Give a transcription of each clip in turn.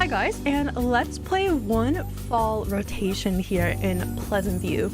Hi guys, and let's play one fall rotation here in Pleasant View.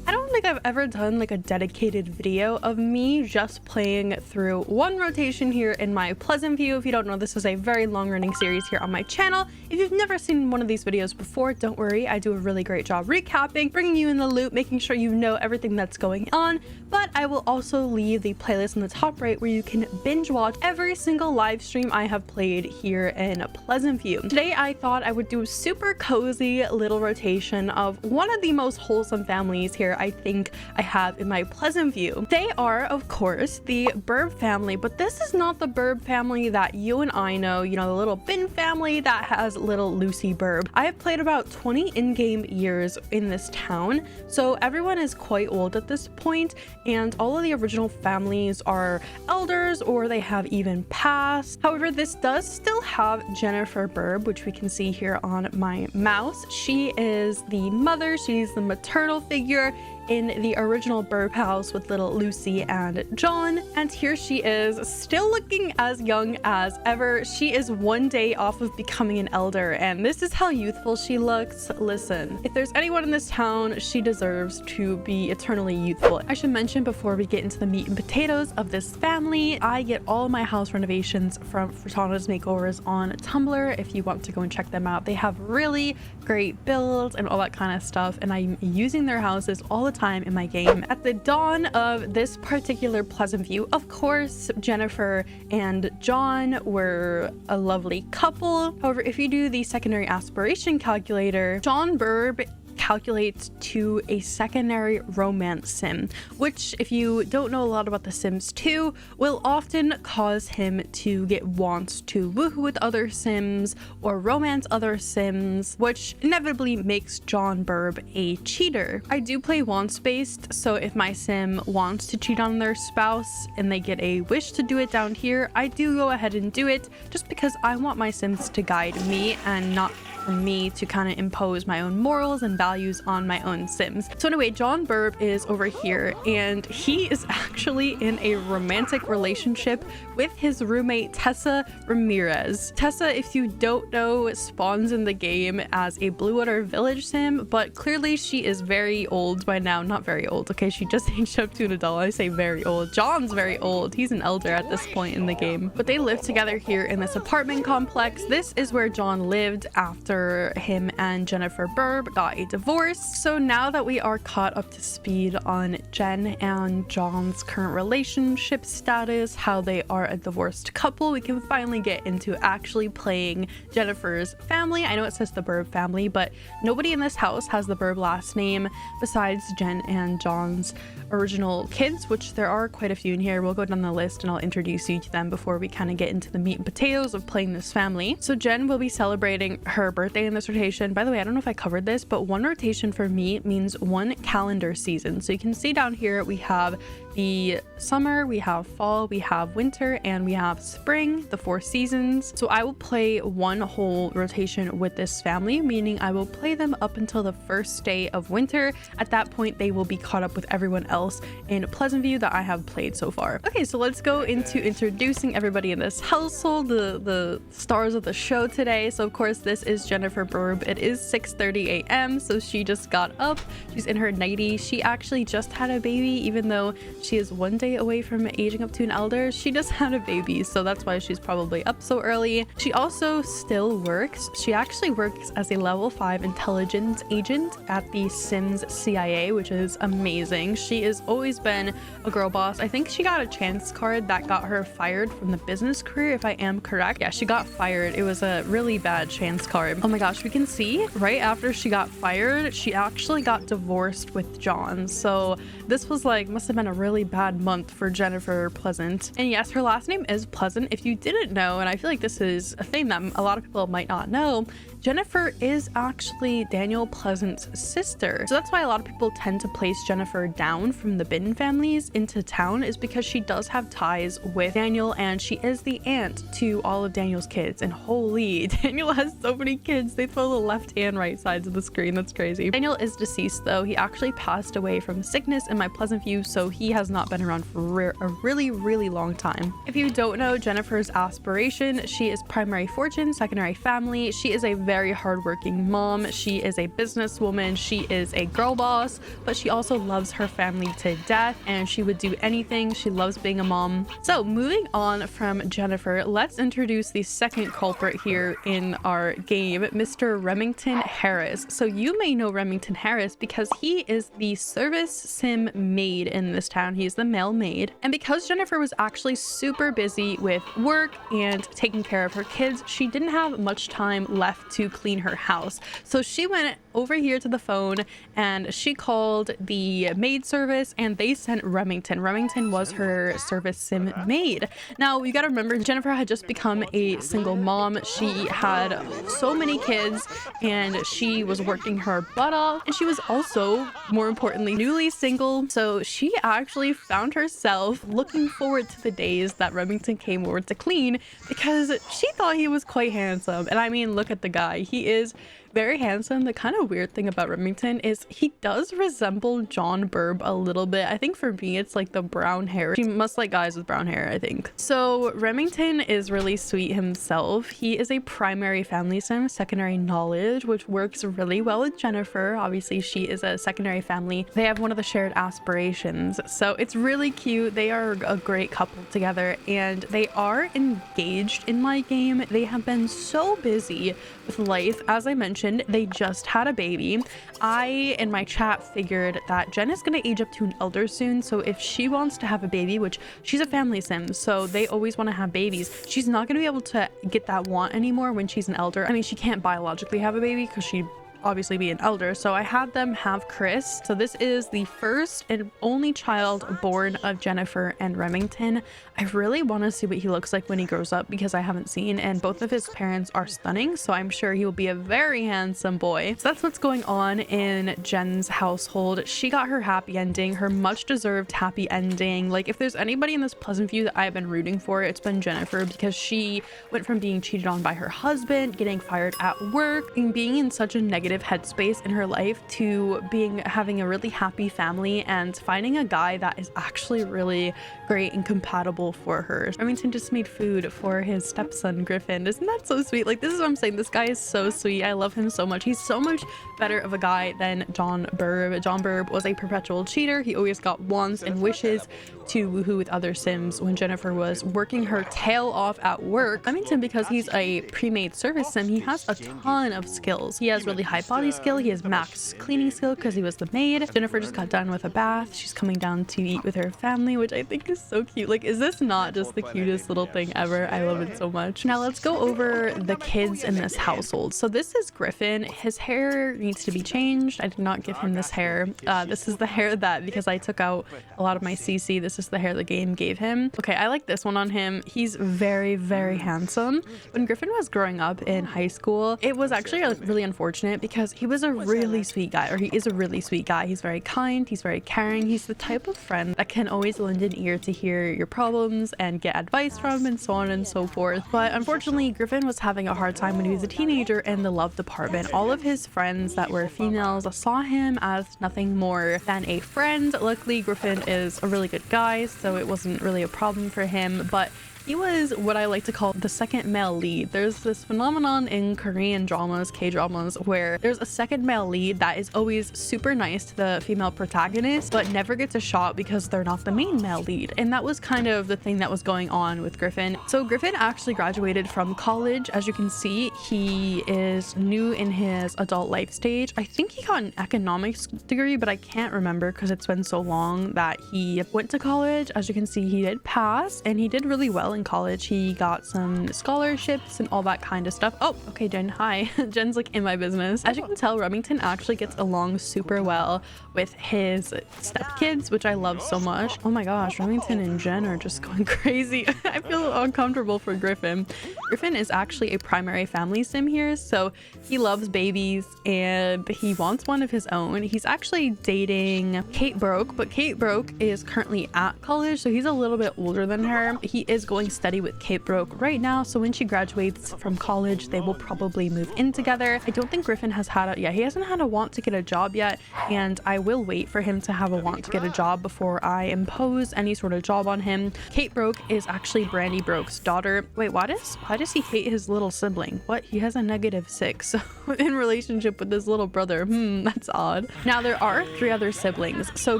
I don't think I've ever done like a dedicated video of me just playing through one rotation here in my Pleasant View. If you don't know, this is a very long running series here on my channel. If you've never seen one of these videos before, don't worry, I do a really great job recapping, bringing you in the loop, making sure you know everything that's going on. But I will also leave the playlist in the top right where you can binge watch every single live stream I have played here in Pleasant View. Today I thought I would do a super cozy little rotation of one of the most wholesome families here I think I have in my Pleasant View. They are, of course, the Burb family, but this is not the Burb family that you and I know, you know, the little Bin family that has little Lucy Burb. I have played about 20 in-game years in this town, so everyone is quite old at this point, and all of the original families are elders or they have even passed. However, this does still have Jennifer Burb, which we can see here on my mouse. She is the mother, she's the maternal figure in the original Burb house with little Lucy and John, and here she is still looking as young as ever. She is one day off of becoming an elder, and this is how youthful she looks. Listen, if there's anyone in this town, she deserves to be eternally youthful. I should mention before we get into the meat and potatoes of this family, I get all of my house renovations from Furtana's Makeovers on Tumblr. If you want to go and check them out, they have really great builds and all that kind of stuff, and I'm using their houses all the time in my game. At the dawn of this particular Pleasant View, of course, Jennifer and John were a lovely couple. However, if you do the secondary aspiration calculator, John Burb calculates to a secondary romance sim, which, if you don't know a lot about The Sims 2, will often cause him to get wants to woohoo with other Sims or romance other Sims, which inevitably makes John Burb a cheater. I do play wants based, so if my Sim wants to cheat on their spouse and they get a wish to do it down here, I do go ahead and do it, just because I want my Sims to guide me and not for me to kind of impose my own morals and values on my own Sims. So anyway, John Burb is over here, and he is actually in a romantic relationship with his roommate Tessa Ramirez. Tessa, if you don't know, spawns in the game as a Bluewater Village Sim, but clearly she is very old by now. Not very old, okay? She just aged up to an adult. I say very old. John's very old. He's an elder at this point in the game. But they live together here in this apartment complex. This is where John lived after him and Jennifer Burb got a divorce. So now that we are caught up to speed on Jen and John's current relationship status, how they are a divorced couple, we can finally get into actually playing Jennifer's family. I know it says the Burb family, but nobody in this house has the Burb last name besides Jen and John's original kids, which there are quite a few in here. We'll go down the list and I'll introduce you to them before we kind of get into the meat and potatoes of playing this family. So Jen will be celebrating her birthday in this rotation. By the way, I don't know if I covered this, but one rotation for me means one calendar season. So you can see down here we have the summer, we have fall, we have winter, and we have spring, the 4 seasons. So I will play one whole rotation with this family, meaning I will play them up until the first day of winter. At that point, they will be caught up with everyone else in Pleasant View that I have played so far. Okay, so let's go into introducing everybody in this household, the stars of the show today. So of course, this is Jennifer Burb. It is 6:30 a.m. so she just got up. She's in her nightie. She actually just had a baby, even though she is one day away from aging up to an elder. She just had a baby, so that's why she's probably up so early. She also still works. She actually works as a level 5 intelligence agent at the Sims CIA, which is amazing. She has always been a girl boss. I think she got a chance card that got her fired from the business career, if I am correct. Yeah, she got fired. It was a really bad chance card. Oh my gosh, we can see right after she got fired, she actually got divorced with John. So this was like, must have been a really bad month for Jennifer Pleasant. And yes, her last name is Pleasant. If you didn't know, and I feel like this is a thing that a lot of people might not know, Jennifer is actually Daniel Pleasant's sister. So that's why a lot of people tend to place Jennifer down from the Bin families into town, is because she does have ties with Daniel, and she is the aunt to all of Daniel's kids. And holy, Daniel has so many kids. They fill the left and right sides of the screen. That's crazy. Daniel is deceased though. He actually passed away from sickness in my Pleasant View, so he has not been around for a really long time. If you don't know Jennifer's aspiration, she is primary fortune, secondary family. She is a very hardworking mom. She is a businesswoman. She is a girl boss, but she also loves her family to death, and she would do anything. She loves being a mom. So moving on from Jennifer, let's introduce the second culprit here in our game, Mr. Remington Harris. So you may know Remington Harris because he is the service sim maid in this town. He is the male maid. And because Jennifer was actually super busy with work and taking care of her kids, she didn't have much time left to clean her house. So she went over here to the phone and she called the maid service, and they sent Remington. Remington was her service sim maid. Now you got to remember, Jennifer had just become a single mom. She had so many kids and she was working her butt off, and she was also, more importantly, newly single. So she actually found herself looking forward to the days that Remington came over to clean because she thought he was quite handsome. And I mean, look at the guy. He is very handsome. The kind of weird thing about Remington is he does resemble John Burb a little bit. I think for me it's like the brown hair. She must like guys with brown hair, I think. So Remington is really sweet himself. He is a primary family sim, secondary knowledge, which works really well with Jennifer. Obviously she is a secondary family. They have one of the shared aspirations, so it's really cute. They are a great couple together, and they are engaged in my game. They have been so busy with life. As I mentioned, they just had a baby. I, in my chat, figured that Jen is going to age up to an elder soon, so if she wants to have a baby, which she's a family sim, so they always want to have babies, she's not going to be able to get that want anymore when she's an elder. I mean, she can't biologically have a baby because she obviously be an elder, so I had them have Chris. So this is the first and only child born of Jennifer and Remington. I really want to see what he looks like when he grows up because I haven't seen, and both of his parents are stunning, so I'm sure he will be a very handsome boy. So that's what's going on in Jen's household. She got her happy ending, her much deserved happy ending. Like, if there's anybody in this Pleasant View that I've been rooting for, it's been Jennifer, because she went from being cheated on by her husband, getting fired at work, and being in such a negative headspace in her life, to having a really happy family and finding a guy that is actually really great and compatible for her. Remington just made food for his stepson Griffin. Isn't that so sweet? Like, this is what I'm saying. This guy is so sweet. I love him so much. He's so much better of a guy than John Burb. John Burb was a perpetual cheater. He always got wants and wishes to woohoo with other sims when Jennifer was working her tail off at work. Remington, because he's a pre-made service sim, he has a ton of skills. He has really high body skill. He has max cleaning skill because he was the maid. Jennifer just got done with a bath. She's coming down to eat with her family, which I think is so cute. Like, is this not just the cutest little thing ever? I love it so much. Now let's go over the kids in this household. So this is Griffin. His hair needs to be changed. I did not give him this hair. This is the hair that, because I took out a lot of my CC, this is the hair the game gave him. Okay, I like this one on him. He's very handsome. When Griffin was growing up in high school, it was actually really unfortunate because he was a really sweet guy, or he is a really sweet guy. He's very kind, he's very caring. He's the type of friend that can always lend an ear to hear your problems and get advice from, and so on and so forth. But unfortunately, Griffin was having a hard time when he was a teenager in the love department. All of his friends that were females saw him as nothing more than a friend. Luckily, Griffin is a really good guy, so it wasn't really a problem for him, but he was what I like to call the second male lead. There's this phenomenon in Korean dramas, K-dramas, where there's a second male lead that is always super nice to the female protagonist, but never gets a shot because they're not the main male lead. And that was kind of the thing that was going on with Griffin. So Griffin actually graduated from college. As you can see, he is new in his adult life stage. I think he got an economics degree, but I can't remember because it's been so long that he went to college. As you can see, he did pass, and he did really well in college. He got some scholarships and all that kind of stuff. Oh, okay, Jen, hi. Jen's like in my business. As you can tell, Remington actually gets along super well with his stepkids, which I love so much. Oh my gosh, Remington and Jen are just going crazy. I feel uncomfortable for Griffin. Griffin is actually a primary family sim here, so he loves babies and he wants one of his own. He's actually dating Kate Broke, but Kate Broke is currently at college, so he's a little bit older than her. He is going going steady with Kate Broke right now, so when she graduates from college they will probably move in together. I don't think Griffin has had a, yeah, he hasn't had a want to get a job yet, and I will wait for him to have a want to get a job before I impose any sort of job on him. Kate Broke is actually Brandy Broke's daughter. Wait, why does he hate his little sibling? What? He has a -6 in relationship with his little brother. That's odd. Now there are 3 other siblings. So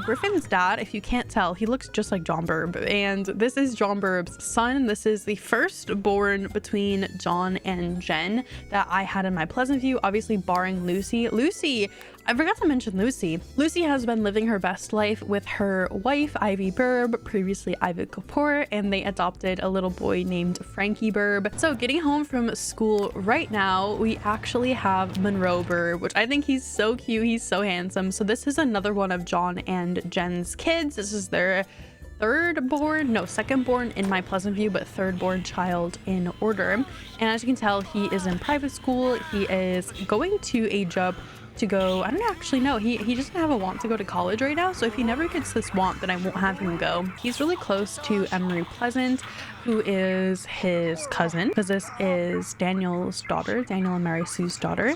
Griffin's dad, if you can't tell, he looks just like John Burb, and this is John Burb's son. This is the firstborn between John and Jen that I had in my Pleasant View, obviously barring Lucy. I forgot to mention Lucy. Lucy has been living her best life with her wife, Ivy Burb, previously Ivy Kapoor, and they adopted a little boy named Frankie Burb. So getting home from school right now, we actually have Monroe Burb, which I think he's so cute. He's so handsome. So this is another one of John and Jen's kids. This is their second born in my Pleasant View, but third born child in order. And as you can tell, he is in private school. He is going to age up to go, I don't actually know, he doesn't have a want to go to college right now, so if he never gets this want, then I won't have him go. He's really close to Emery Pleasant, who is his cousin, because this is Daniel's daughter, Daniel and Mary Sue's daughter,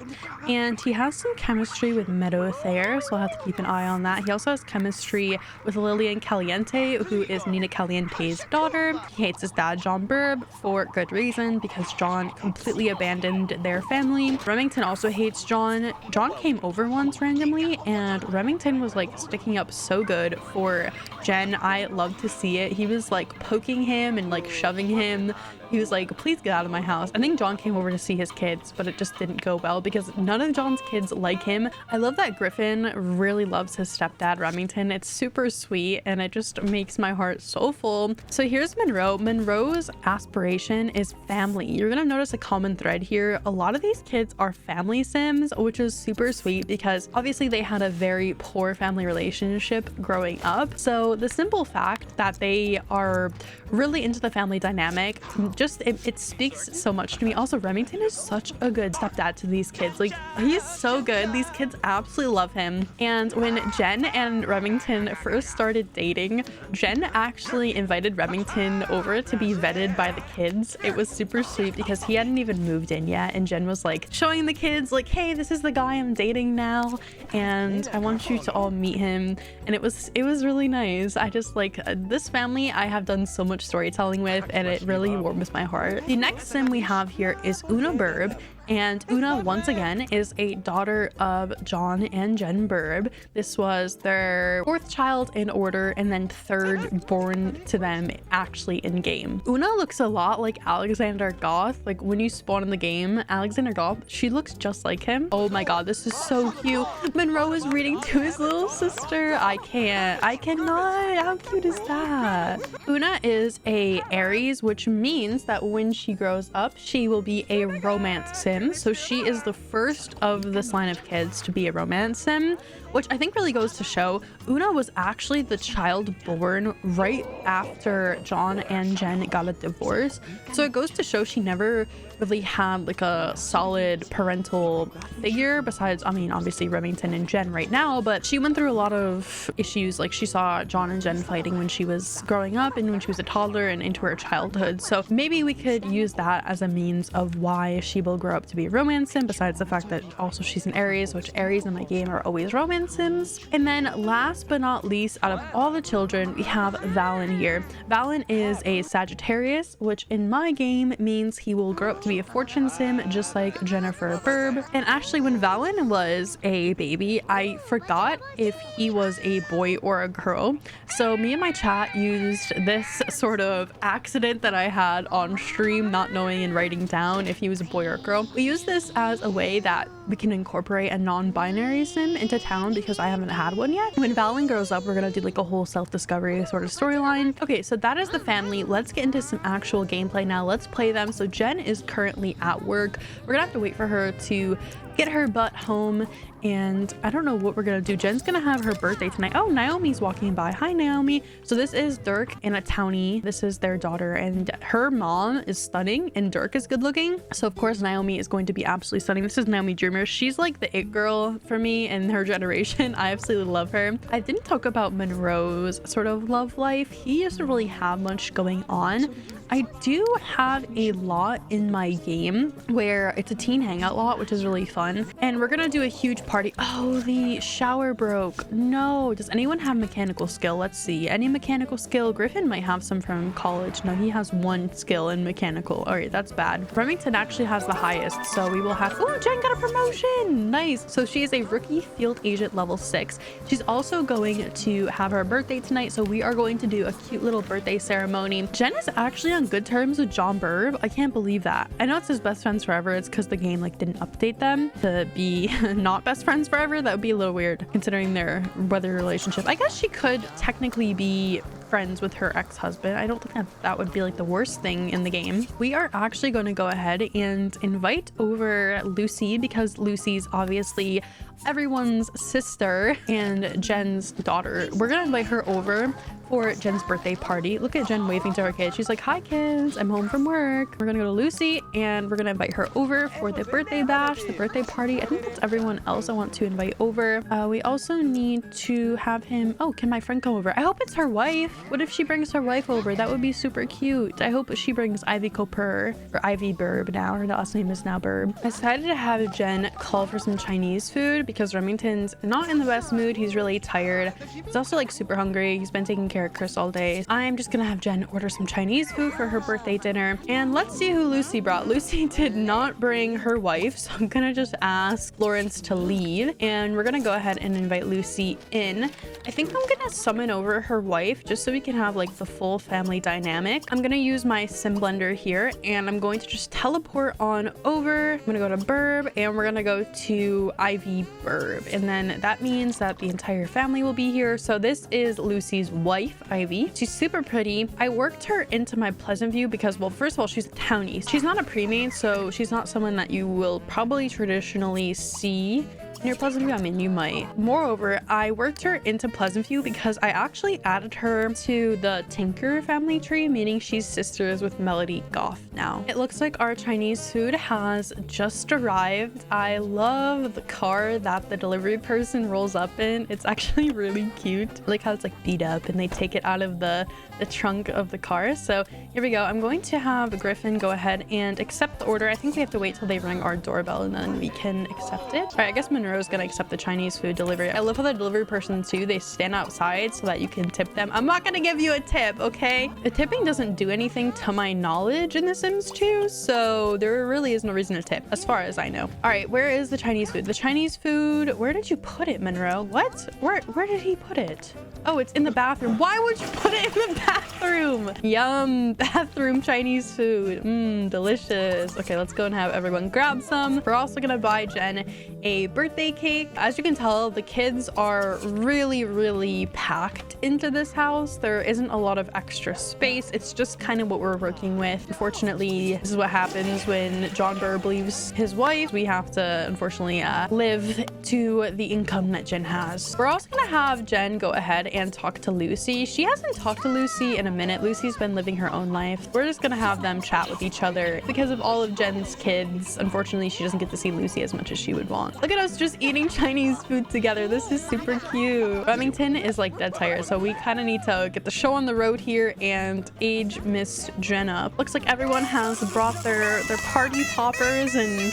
and he has some chemistry with Meadow Thayer, so I'll have to keep an eye on that. He also has chemistry with Lillian Caliente, who is Nina Caliente's daughter. He hates his dad, John Burb, for good reason, because John completely abandoned their family. Remington also hates John. John came over once randomly, and Remington was like sticking up so good for Jen. I love to see it. He was like poking him and like shoving him. He was like, please get out of my house. I think John came over to see his kids, but it just didn't go well because none of John's kids like him. I love that Griffin really loves his stepdad, Remington. It's super sweet, and it just makes my heart so full. So here's Monroe. Monroe's aspiration is family. You're gonna notice a common thread here. A lot of these kids are family sims, which is super sweet because obviously they had a very poor family relationship growing up. So the simple fact that they are really into the family dynamic, just it speaks so much to me. Also, Remington is such a good stepdad to these kids. Like, he's so good. These kids absolutely love him. And when Jen and Remington first started dating, Jen actually invited Remington over to be vetted by the kids. It was super sweet because he hadn't even moved in yet, and Jen was like showing the kids like, hey, this is the guy I'm dating now, and I want you to all meet him. And it was really nice. I just like this family I have done so much storytelling with, and it really warms my heart. The next sim we have here is Una Burb, and Una once again is a daughter of John and Jen Burb. This was their 4th child in order, and then 3rd born to them actually in game. Una looks a lot like Alexander Goth. Like when you spawn in the game, Alexander Goth, she looks just like him. Oh my god, this is so cute. Monroe is reading to his little sister. I cannot. How cute is that? Una is a Aries, which means that when she grows up, she will be a romance sim. So she is the first of this line of kids to be a romance sim, which I think really goes to show Una was actually the child born right after John and Jen got a divorce. So it goes to show she never really had like a solid parental figure besides, I mean, obviously Remington and Jen right now, but she went through a lot of issues. Like she saw John and Jen fighting when she was growing up and when she was a toddler and into her childhood. So maybe we could use that as a means of why she will grow up to be a romance sim, besides the fact that also she's an Aries, which Aries in my game are always romance sims. And then last but not least, out of all the children, we have Valen here. Valen is a Sagittarius, which in my game means he will grow up to be a fortune sim just like Jennifer Burb. And actually when Valen was a baby, I forgot if he was a boy or a girl. So me and my chat used this sort of accident that I had on stream, not knowing and writing down if he was a boy or a girl. We use this as a way that we can incorporate a non-binary sim into town because I haven't had one yet. When Valen grows up, we're gonna do like a whole self-discovery sort of storyline. Okay, so that is the family. Let's get into some actual gameplay now. Let's play them. So Jen is currently at work. We're gonna have to wait for her to get her butt home. And I don't know what we're gonna do. Jen's gonna have her birthday tonight. Oh, Naomi's walking by. Hi, Naomi. So this is Dirk and a townie. This is their daughter, and her mom is stunning and Dirk is good looking. So of course Naomi is going to be absolutely stunning. This is Naomi Dreamer. She's like the it girl for me in her generation. I absolutely love her. I didn't talk about Monroe's sort of love life. He doesn't really have much going on. I do have a lot in my game where it's a teen hangout lot, which is really fun. And we're gonna do a huge party. Oh, the shower broke. No. Does anyone have mechanical skill? Let's see. Any mechanical skill? Griffin might have some from college. No, he has 1 skill in mechanical. All right, that's bad. Remington actually has the highest, so we will have... Oh, Jen got a promotion. Nice. So she is a rookie field agent level 6. She's also going to have her birthday tonight, so we are going to do a cute little birthday ceremony. Jen is actually on good terms with John Burb. I can't believe that. I know it says best friends forever. It's because the game like didn't update them to be not best friends forever. That would be a little weird considering their weather relationship. I guess she could technically be friends with her ex-husband. I don't think that would be like the worst thing in the game. We are actually going to go ahead and invite over Lucy because Lucy's obviously everyone's sister and Jen's daughter. We're gonna invite her over for Jen's birthday party. Look at Jen waving to her kids. She's like, hi kids, I'm home from work. We're gonna go to Lucy and we're gonna invite her over for the birthday bash, the birthday party. I think that's everyone else I want to invite over. We also need to have him... Oh, can my friend come over? I hope it's her wife. What if she brings her wife over? That would be super cute. I hope she brings Ivy Cooper or Ivy Burb now. Her last name is now Burb. I decided to have Jen call for some Chinese food because Remington's not in the best mood. He's really tired. He's also like super hungry. He's been taking care of Chris all day. I'm just gonna have Jen order some Chinese food for her birthday dinner. And let's see who Lucy brought. Lucy did not bring her wife, so I'm gonna just ask Lawrence to leave and we're gonna go ahead and invite Lucy in. I think I'm gonna summon over her wife just so we can have like the full family dynamic. I'm gonna use my sim blender here and I'm going to just teleport on over. I'm gonna go to Burb and we're gonna go to Ivy Burb, and then that means that the entire family will be here. So this is Lucy's wife, Ivy. She's super pretty. I worked her into my Pleasant View because, well, first of all, she's a townie. She's not a pre-made, so she's not someone that you will probably traditionally see in your Pleasant View. I mean, you might. Moreover, I worked her into Pleasant View because I actually added her to the Tinker family tree, meaning she's sisters with Melody Goff now. It looks like our Chinese food has just arrived. I love the car that the delivery person rolls up in. It's actually really cute. I like how it's like beat up and they take it out of the trunk of the car. So here we go. I'm going to have Griffin go ahead and accept the order. I think we have to wait till they ring our doorbell and then we can accept it. All right, I guess Monroe's gonna accept the Chinese food delivery. I love how the delivery person too, they stand outside so that you can tip them. I'm not gonna give you a tip, okay? The tipping doesn't do anything to my knowledge in The Sims 2, so there really is no reason to tip as far as I know. All right, where is the Chinese food? The Chinese food, where did you put it, Monroe? What? Where did he put it? Oh, it's in the bathroom. Why would you put it in the bathroom? Yum, bathroom Chinese food. Delicious. Okay, let's go and have everyone grab some. We're also gonna buy Jen a birthday cake. As you can tell, the kids are really packed into this house. There isn't a lot of extra space. It's just kind of what we're working with. Unfortunately, this is what happens when John Burb leaves his wife. We have to, unfortunately, live to the income that Jen has. We're also gonna have Jen go ahead and talk to Lucy. She hasn't talked to Lucy in a minute. Lucy's been living her own life. We're just gonna have them chat with each other. Because of all of Jen's kids, unfortunately, she doesn't get to see Lucy as much as she would want. Look at us just eating Chinese food together. This is super cute. Remington is like dead tired, so we kind of need to get the show on the road here and age Miss Jen up. Looks like everyone has brought their party poppers and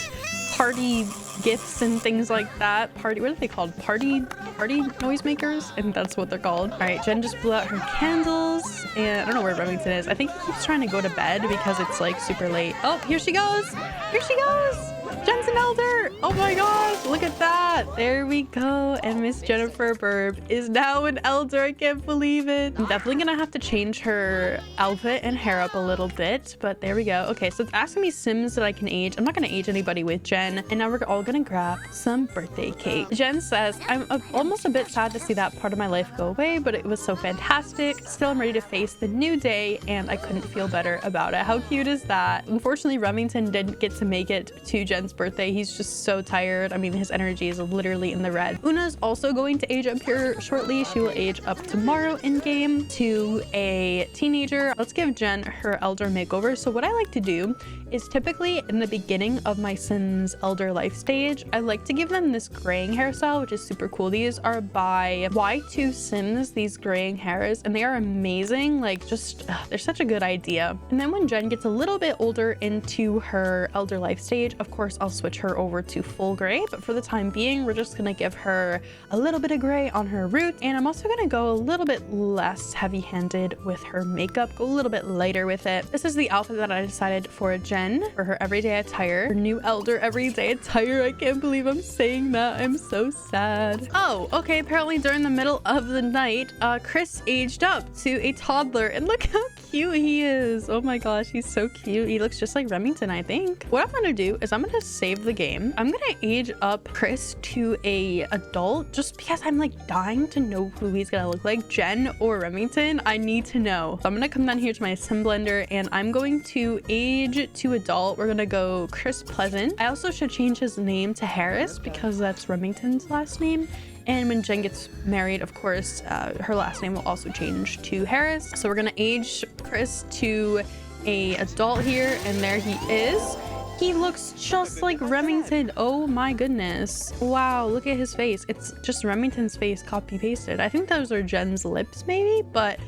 party gifts and things like that. What are they called? Party noisemakers? I think that's what they're called. All right, Jen just blew out her candles and I don't know where Remington is. I think he keeps trying to go to bed because it's like super late. Oh, here she goes. Here she goes. Jen's an elder. Oh my gosh, look at that. There we go. And Miss Jennifer Burb is now an elder. I can't believe it. I'm definitely gonna have to change her outfit and hair up a little bit, but there we go. Okay, so it's asking me Sims that I can age. I'm not gonna age anybody with Jen. And now we're all gonna grab some birthday cake. Jen says, I'm almost a bit sad to see that part of my life go away, but it was so fantastic. Still, I'm ready to face the new day and I couldn't feel better about it. How cute is that? Unfortunately, Remington didn't get to make it to Jen's Jen's birthday. He's just so tired. I mean, his energy is literally in the red. Una's also going to age up here shortly. She will age up tomorrow in game to a teenager. Let's give Jen her elder makeover. So what I like to do is typically in the beginning of my Sims elder life stage, I like to give them this graying hairstyle, which is super cool. These are by Y2 Sims, these graying hairs, and they are amazing. Like, just they're such a good idea. And then when Jen gets a little bit older into her elder life stage, of course I'll switch her over to full gray, but for the time being we're just gonna give her a little bit of gray on her roots. And I'm also gonna go a little bit less heavy-handed with her makeup, go a little bit lighter with it. This is the outfit that I decided for Jen for her everyday attire, her new elder everyday attire. I can't believe I'm saying that. I'm so sad. Oh, okay, apparently during the middle of the night, Chris aged up to a toddler, and look how cute he is. Oh my gosh, he's so cute. He looks just like Remington, I think. What I'm gonna do is I'm gonna save the game. I'm gonna age up Chris to a adult just because I'm like dying to know who he's gonna look like, Jen or Remington. I need to know. So I'm gonna come down here to my sim blender and I'm going to age to adult. We're gonna go Chris Pleasant. I also should change his name to Harris because that's Remington's last name. And when Jen gets married, of course, her last name will also change to Harris. So we're gonna age Chris to a adult here, and there he is. He looks just like Remington. Oh my goodness. Wow, look at his face. It's just Remington's face copy pasted. I think those are Jen's lips maybe, but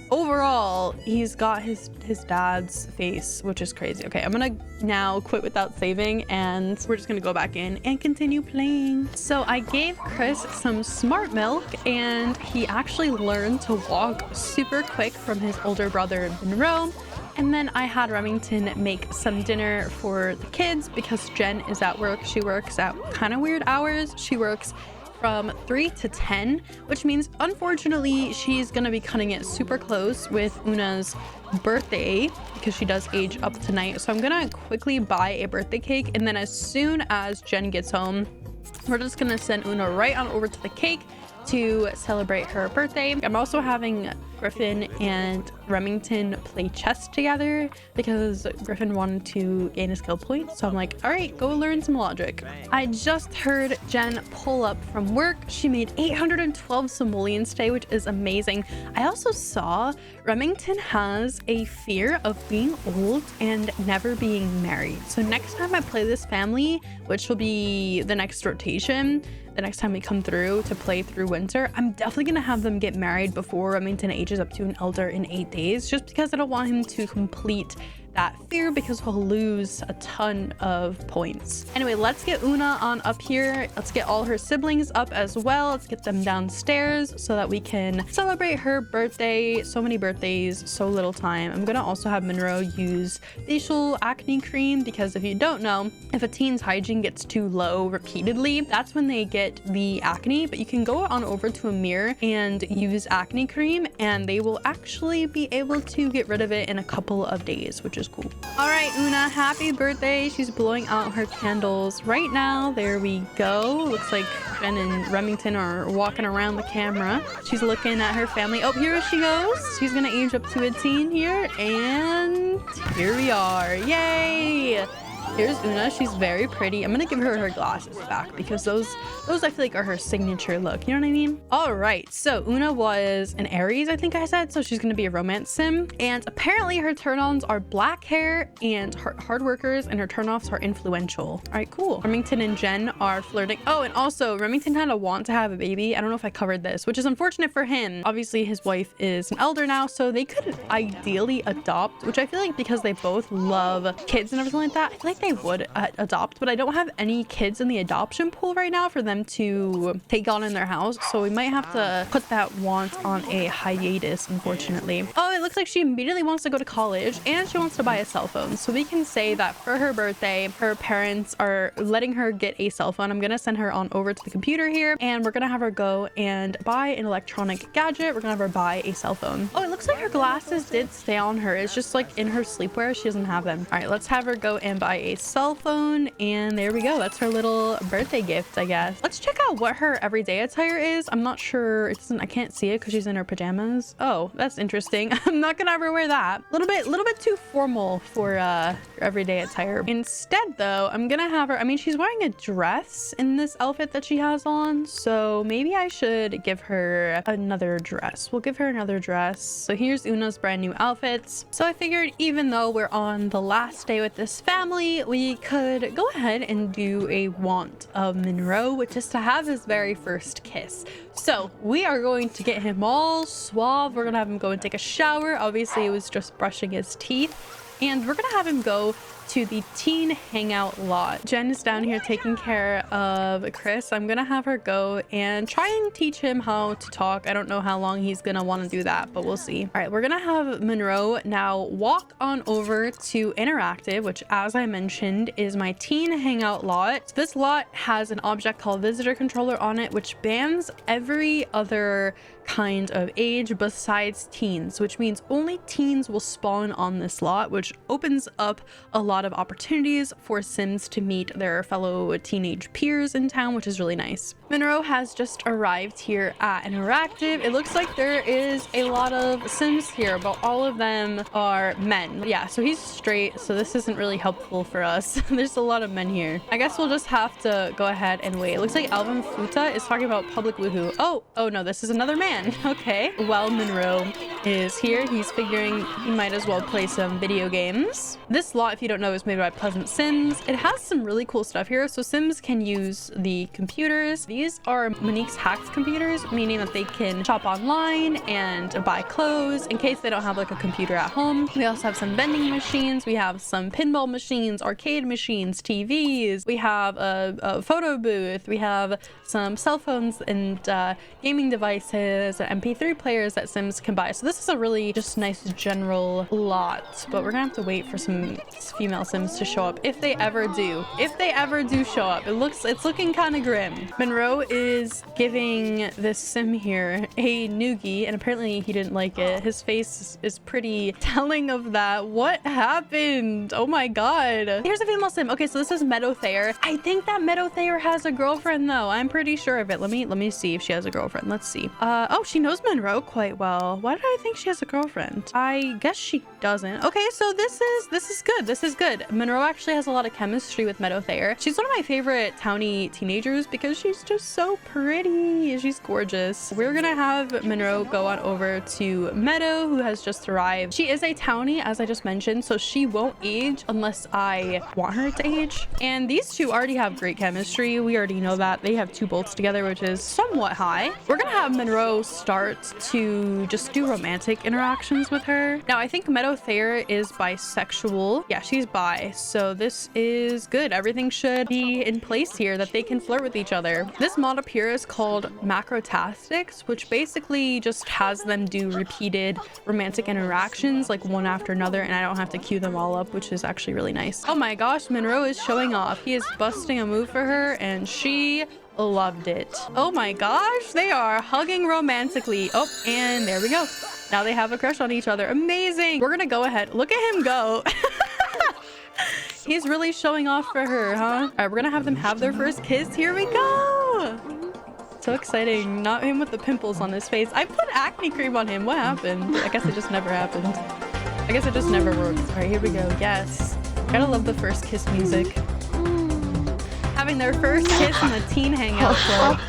overall he's got his dad's face, which is crazy. Okay, I'm gonna now quit without saving and we're just gonna go back in and continue playing. So I gave Chris some smart milk and he actually learned to walk super quick from his older brother Monroe. And then I had Remington make some dinner for the kids because Jen is at work. She works at kind of weird hours. She works from 3 to 10, which means unfortunately she's gonna be cutting it super close with Una's birthday because she does age up tonight. So I'm gonna quickly buy a birthday cake, and then as soon as Jen gets home, we're just gonna send Una right on over to the cake to celebrate her birthday. I'm also having Griffin and Remington play chess together because Griffin wanted to gain a skill point. So I'm like, all right, go learn some logic. I just heard Jen pull up from work. She made 812 simoleons today, which is amazing. I also saw Remington has a fear of being old and never being married. So next time I play this family, which will be the next rotation, the next time we come through to play through winter, I'm definitely gonna have them get married before Remington ages up to an elder in 8 days, just because I don't want him to complete that fear because he'll lose a ton of points. Anyway, let's get Una on up here. Let's get all her siblings up as well. Let's get them downstairs so that we can celebrate her birthday. So many birthdays, so little time. I'm gonna also have Monroe use facial acne cream because if you don't know, if a teen's hygiene gets too low repeatedly, that's when they get the acne. But you can go on over to a mirror and use acne cream and they will actually be able to get rid of it in a couple of days, which is cool. All right, Una, happy birthday. She's blowing out her candles right now. There we go. Looks like Jen and Remington are walking around the camera. She's looking at her family. Oh, here she goes. She's gonna age up to a teen here, and here we are. Yay! Here's Una. She's very pretty. I'm gonna give her her glasses back because those I feel like are her signature look. You know what I mean? All right. So Una was an Aries, I think I said. So she's gonna be a romance sim. And apparently her turn-ons are black hair and hard workers, and her turn-offs are influential. All right, cool. Remington and Jen are flirting. Oh, and also Remington had a want to have a baby. I don't know if I covered this, which is unfortunate for him. Obviously his wife is an elder now, so they could ideally adopt, which I feel like because they both love kids and everything like that, I feel like they would adopt, but I don't have any kids in the adoption pool right now for them to take on in their house, so we might have to put that want on a hiatus, unfortunately. Oh, it looks like she immediately wants to go to college and she wants to buy a cell phone, so we can say that for her birthday her parents are letting her get a cell phone. I'm gonna send her on over to the computer here and we're gonna have her go and buy an electronic gadget. We're gonna have her buy a cell phone. Oh, it looks like her glasses did stay on her. It's just like in her sleepwear she doesn't have them. All right, let's have her go and buy a cell phone, and there we go. That's her little birthday gift, I guess. Let's check out what her everyday attire is. I'm not sure. I can't see it because she's in her pajamas. Oh, that's interesting. I'm not gonna ever wear that. A little bit too formal for her everyday attire. Instead, though, I'm gonna have her. I mean, she's wearing a dress in this outfit that she has on, so maybe I should give her another dress. We'll give her another dress. So here's Una's brand new outfits. So I figured, even though we're on the last day with this family, we could go ahead and do a want of Monroe, which is to have his very first kiss. So we are going to get him all suave. We're gonna have him go and take a shower. Obviously, it was just brushing his teeth. And we're gonna have him go to the teen hangout lot. Jen is down here taking care of Chris. I'm gonna have her go and try and teach him how to talk. I don't know how long he's gonna want to do that, but we'll see. All right, we're gonna have Monroe now walk on over to Interactive, which, as I mentioned, is my teen hangout lot. This lot has an object called visitor controller on it, which bans every other kind of age besides teens, which means only teens will spawn on this lot, which opens up a lot of opportunities for Sims to meet their fellow teenage peers in town, which is really nice. Monroe has just arrived here at Interactive. It looks like there is a lot of Sims here, but all of them are men. Yeah, so he's straight, so this isn't really helpful for us. There's a lot of men here. I guess we'll just have to go ahead and wait. It looks like Alvin Futa is talking about public woohoo. Oh no, this is another man. Okay, well, Monroe is here. He's figuring he might as well play some video games. This lot, if you don't know, is made by Pleasant Sims. It has some really cool stuff here. So Sims can use the computers. These are Monique's hacked computers, meaning that they can shop online and buy clothes in case they don't have like a computer at home. We also have some vending machines. We have some pinball machines, arcade machines, TVs. We have a photo booth. We have some cell phones and gaming devices, MP3 players that Sims can buy. So this is a really just nice general lot, but we're gonna have to wait for some female Sims to show up, if they ever do. If they ever do show up. It's looking kind of grim. Monroe is giving this Sim here a noogie, and apparently he didn't like it. His face is pretty telling of that. What happened? Oh my god. Here's a female Sim. Okay, so this is Meadow Thayer. I think that Meadow Thayer has a girlfriend though. I'm pretty sure of it. Let me see if she has a girlfriend. Let's see. Oh, she knows Monroe quite well. Why did I think she has a girlfriend? I guess she doesn't. Okay, so this is good. This is good. Monroe actually has a lot of chemistry with Meadow Thayer. She's one of my favorite townie teenagers because she's just so pretty. She's gorgeous. We're gonna have Monroe go on over to Meadow, who has just arrived. She is a townie, as I just mentioned, so she won't age unless I want her to age. And these two already have great chemistry. We already know that. They have 2 bolts together, which is somewhat high. We're gonna have Monroe start to just do romantic interactions with her. Now, I think Meadow Thayer is bisexual. Yeah, she's bi, so this is good. Everything should be in place here that they can flirt with each other. This mod up here is called Macrotastics, which basically just has them do repeated romantic interactions, like one after another, and I don't have to queue them all up, which is actually really nice. Oh my gosh, Monroe is showing off. He is busting a move for her, and she loved it. Oh my gosh, they are hugging romantically. Oh, and there we go. Now they have a crush on each other. Amazing. We're gonna go ahead. Look at him go. He's really showing off for her, huh? All right, we're gonna have them have their first kiss. Here we go. So exciting. Not him with the pimples on his face. I put acne cream on him. What happened? I guess it just never happened. I guess it just never worked. All right, here we go. Yes. Gotta love the first kiss music. Having their first kiss in the teen hangout club.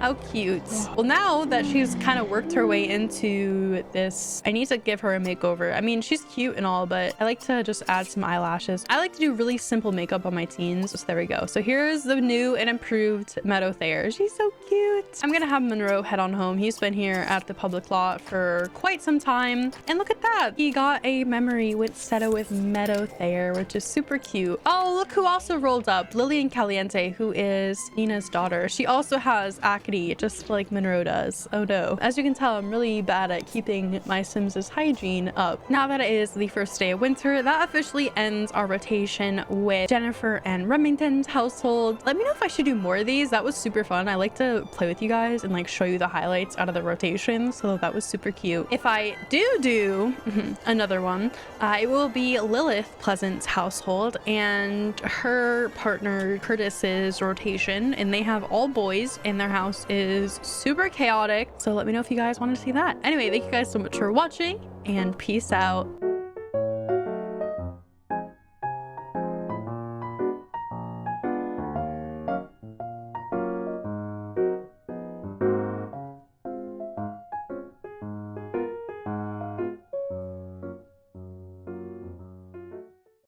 How cute. Well, now that she's kind of worked her way into this, I need to give her a makeover. I mean, she's cute and all, but I like to just add some eyelashes. I like to do really simple makeup on my teens. So there we go. So here's the new and improved Meadow Thayer. She's so cute. I'm gonna have Monroe head on home. He's been here at the public lot for quite some time. And look at that. He got a memory with Seta with Meadow Thayer, which is super cute. Oh, look who also rolled up. Lillian Caliente, who is Nina's daughter. She also has acne rickety, just like Monroe does. Oh no. As you can tell, I'm really bad at keeping my Sims' hygiene up. Now that it is the first day of winter, that officially ends our rotation with Jennifer and Remington's household. Let me know if I should do more of these. That was super fun. I like to play with you guys and like show you the highlights out of the rotation, so that was super cute. If I do another one, it will be Lilith Pleasant's household and her partner Curtis's rotation, and they have all boys and their house is super chaotic, so let me know if you guys want to see that. Anyway, thank you guys so much for watching and peace out.